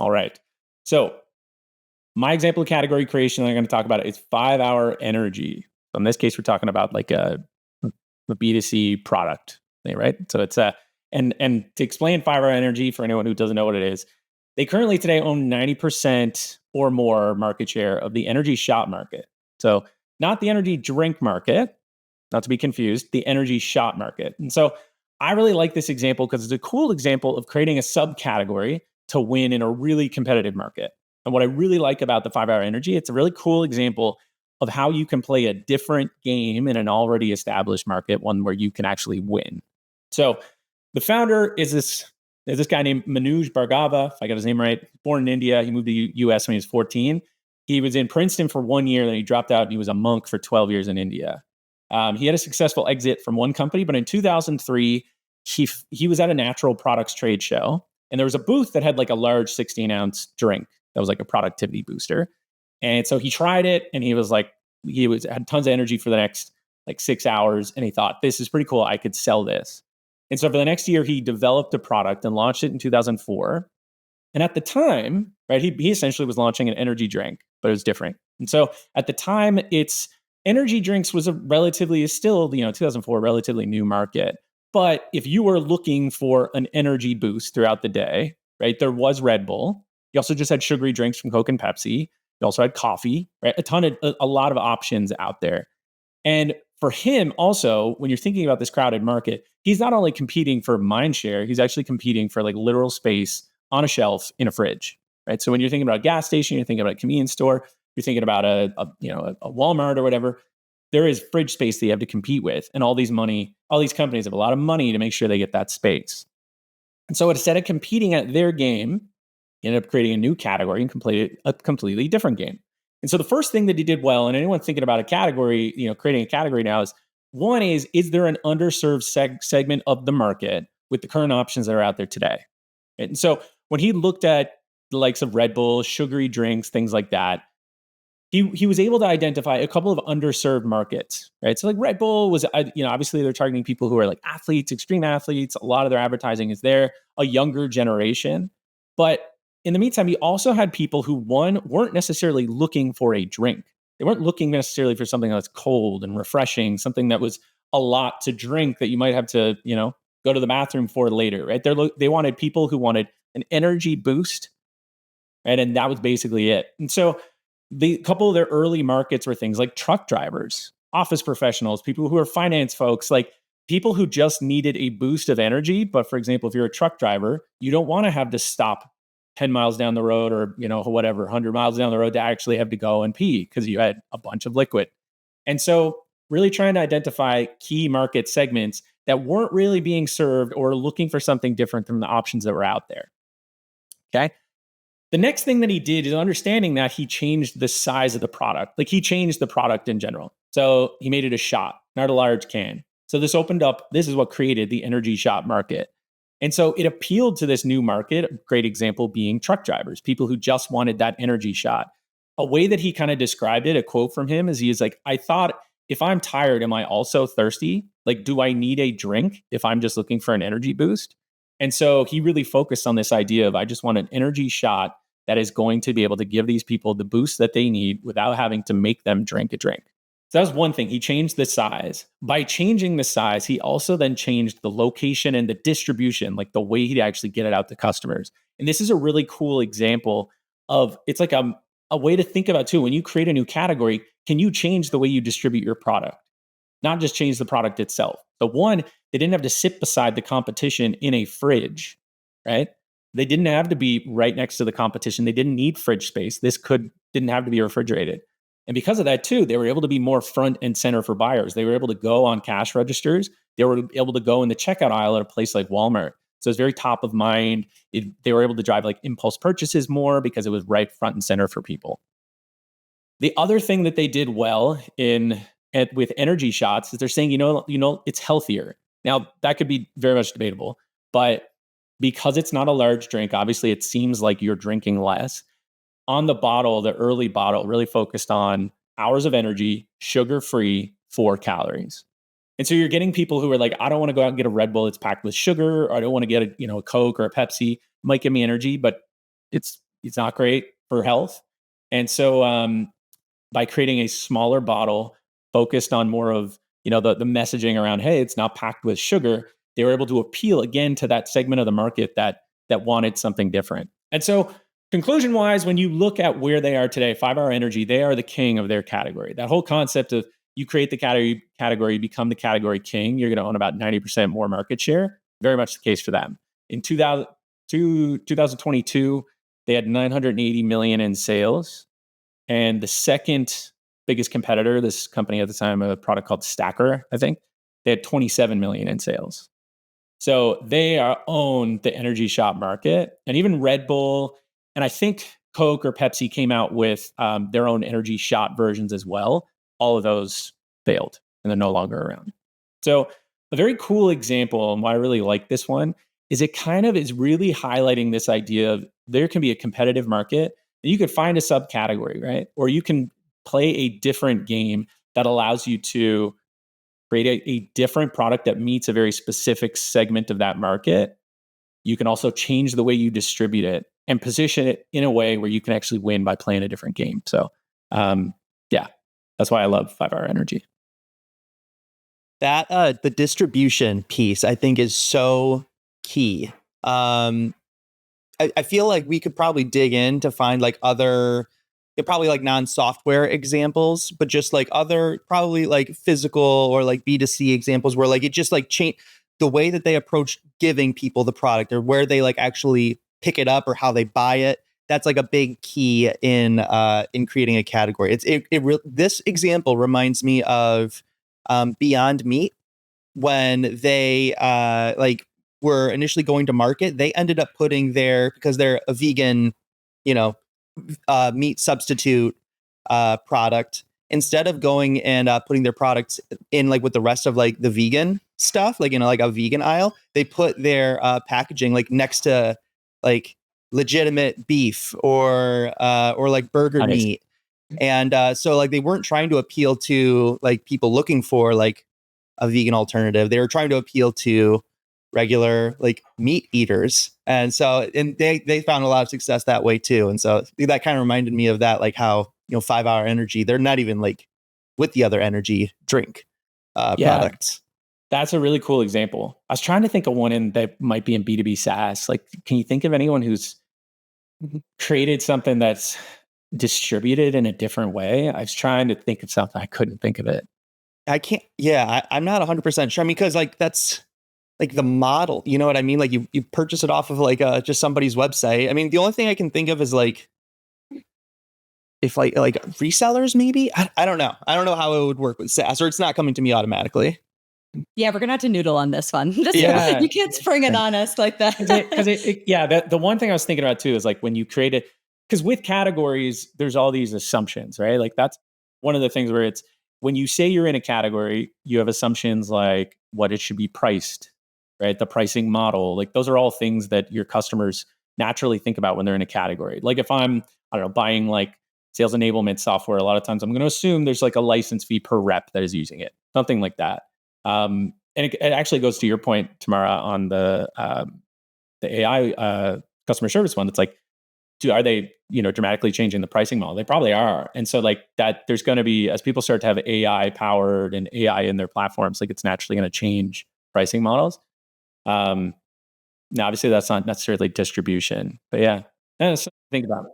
All right. So my example of category creation that I'm going to talk about is 5-hour energy. So in this case, we're talking about like a B2C product thing, right? So it's and to explain 5-hour energy for anyone who doesn't know what it is, they currently today own 90% or more market share of the energy shot market. So not the energy drink market, not to be confused, the energy shot market. And so I really like this example because it's a cool example of creating a subcategory to win in a really competitive market. And what I really like about the 5-hour energy, it's a really cool example of how you can play a different game in an already established market, one where you can actually win. So the founder is this guy named Manoj Bhargava, if I got his name right. Born in India, he moved to the US when he was 14. He was in Princeton for 1 year, then he dropped out and he was a monk for 12 years in India. He had a successful exit from one company, but in 2003, he was at a natural products trade show, and there was a booth that had like a large 16-ounce drink that was like a productivity booster. And so he tried it, and he was like, had tons of energy for the next like 6 hours, and he thought, this is pretty cool. I could sell this. And so for the next year, he developed a product and launched it in 2004. And at the time, right, he essentially was launching an energy drink, but it was different. And so at the time, it's energy drinks was still 2004, relatively new market. But if you were looking for an energy boost throughout the day, right, there was Red Bull. You also just had sugary drinks from Coke and Pepsi. You also had coffee, right? A lot of options out there. And for him also, when you're thinking about this crowded market, he's not only competing for mind share, he's actually competing for like literal space on a shelf in a fridge, right? So when you're thinking about a gas station, you're thinking about a convenience store, you're thinking about a Walmart or whatever, there is fridge space that you have to compete with. And all these companies have a lot of money to make sure they get that space. And so instead of competing at their game, he ended up creating a new category and completed a completely different game. And so the first thing that he did well, and anyone thinking about a category, creating a category now is there an underserved segment of the market with the current options that are out there today? And so when he looked at the likes of Red Bull, sugary drinks, things like that, he was able to identify a couple of underserved markets, right? So like Red Bull was, obviously they're targeting people who are like athletes, extreme athletes. A lot of their advertising is there, a younger generation. But in the meantime, he also had people who, one, weren't necessarily looking for a drink. They weren't looking necessarily for something that's cold and refreshing, something that was a lot to drink that you might have to, go to the bathroom for later, right? They wanted people who wanted an energy boost, right? And that was basically it. And so the couple of their early markets were things like truck drivers, office professionals, people who are finance folks, like people who just needed a boost of energy. But for example, if you're a truck driver, you don't want to have to stop 10 miles down the road or, whatever, 100 miles down the road to actually have to go and pee because you had a bunch of liquid. And so really trying to identify key market segments that weren't really being served or looking for something different from the options that were out there. Okay. The next thing that he did is understanding that he changed the size of the product. Like he changed the product in general. So he made it a shot, not a large can. So this is what created the energy shot market. And so it appealed to this new market, a great example being truck drivers, people who just wanted that energy shot. A way that he kind of described it, a quote from him is he is like, I thought, if I'm tired, am I also thirsty? Like, do I need a drink if I'm just looking for an energy boost? And so he really focused on this idea of, I just want an energy shot that is going to be able to give these people the boost that they need without having to make them drink a drink. So that was one thing. He changed the size. By changing the size, he also then changed the location and the distribution, like the way he'd actually get it out to customers. And this is a really cool example of, it's like a way to think about too, when you create a new category, can you change the way you distribute your product? Not just change the product itself. So one, they didn't have to sit beside the competition in a fridge, right? They didn't have to be right next to the competition. They didn't need fridge space. Didn't have to be refrigerated. And because of that too, they were able to be more front and center for buyers. They were able to go on cash registers. They were able to go in the checkout aisle at a place like Walmart. So it's very top of mind. They were able to drive like impulse purchases more because it was right front and center for people. The other thing that they did well with energy shots is they're saying, it's healthier. Now that could be very much debatable, but because it's not a large drink, obviously it seems like you're drinking less. On the bottle, the early bottle really focused on hours of energy, sugar-free, 4 calories. And so you're getting people who are like, I don't want to go out and get a Red Bull that's packed with sugar, or I don't want to get a Coke or a Pepsi. It might give me energy, but it's It's not great for health. And so by creating a smaller bottle focused on more of the messaging around, hey, it's not packed with sugar, they were able to appeal again to that segment of the market that wanted something different. And so conclusion wise, when you look at where they are today, 5-Hour Energy, they are the king of their category. That whole concept of you create the category, you become the category king, you're going to own about 90% more market share. Very much the case for them. In 2022, they had 980 million in sales. And the second biggest competitor, this company at the time, a product called Stacker, I think, they had 27 million in sales. So they own the energy shot market. And even Red Bull, and I think Coke or Pepsi came out with their own energy shot versions as well. All of those failed and they're no longer around. So a very cool example, and why I really like this one, is it kind of is really highlighting this idea of there can be a competitive market and you could find a subcategory, right? Or you can play a different game that allows you to create a different product that meets a very specific segment of that market. You can also change the way you distribute it and position it in a way where you can actually win by playing a different game. So, yeah, that's why I love 5-Hour Energy. That the distribution piece, I think, is so key. I feel like we could probably dig in to find like other, probably like non-software examples, but just like other probably like physical or like B2C examples where like it just like change the way that they approach giving people the product or where they like actually pick it up or how they buy it. That's like a big key in creating a category. This example reminds me of Beyond Meat when they like were initially going to market. They ended up putting because they're a vegan, meat substitute product. Instead of going and putting their products in like with the rest of like the vegan stuff, like like a vegan aisle, they put their packaging like next to like legitimate beef or like burger meat. And so like they weren't trying to appeal to like people looking for like a vegan alternative. They were trying to appeal to regular like meat eaters. And so they found a lot of success that way too. And so that kind of reminded me of that, like how 5-Hour Energy, they're not even like with the other energy drink products. That's a really cool example. I was trying to think of one that might be in B2B SaaS. Like, can you think of anyone who's created something that's distributed in a different way? I was trying to think of something. I couldn't think of it. I can't. Yeah, I'm not 100% sure. I mean, because like that's like the model. You know what I mean? Like you purchase it off of like just somebody's website. I mean, the only thing I can think of is like if like resellers maybe. I don't know. I don't know how it would work with SaaS, or it's not coming to me automatically. Yeah, we're gonna have to noodle on this one. You can't spring it on us like that. The one thing I was thinking about too is like when you create it, because with categories, there's all these assumptions, right? Like that's one of the things where it's when you say you're in a category, you have assumptions like what it should be priced, right? The pricing model, like those are all things that your customers naturally think about when they're in a category. Like if I'm, I don't know, buying like sales enablement software, a lot of times I'm going to assume there's like a license fee per rep that is using it, something like that. And it actually goes to your point, Tamara, on the AI customer service one. It's like, are they dramatically changing the pricing model? They probably are. And so like that, there's going to be, as people start to have AI powered and AI in their platforms, like it's naturally going to change pricing models. Now, obviously, that's not necessarily distribution, but yeah, something to think about.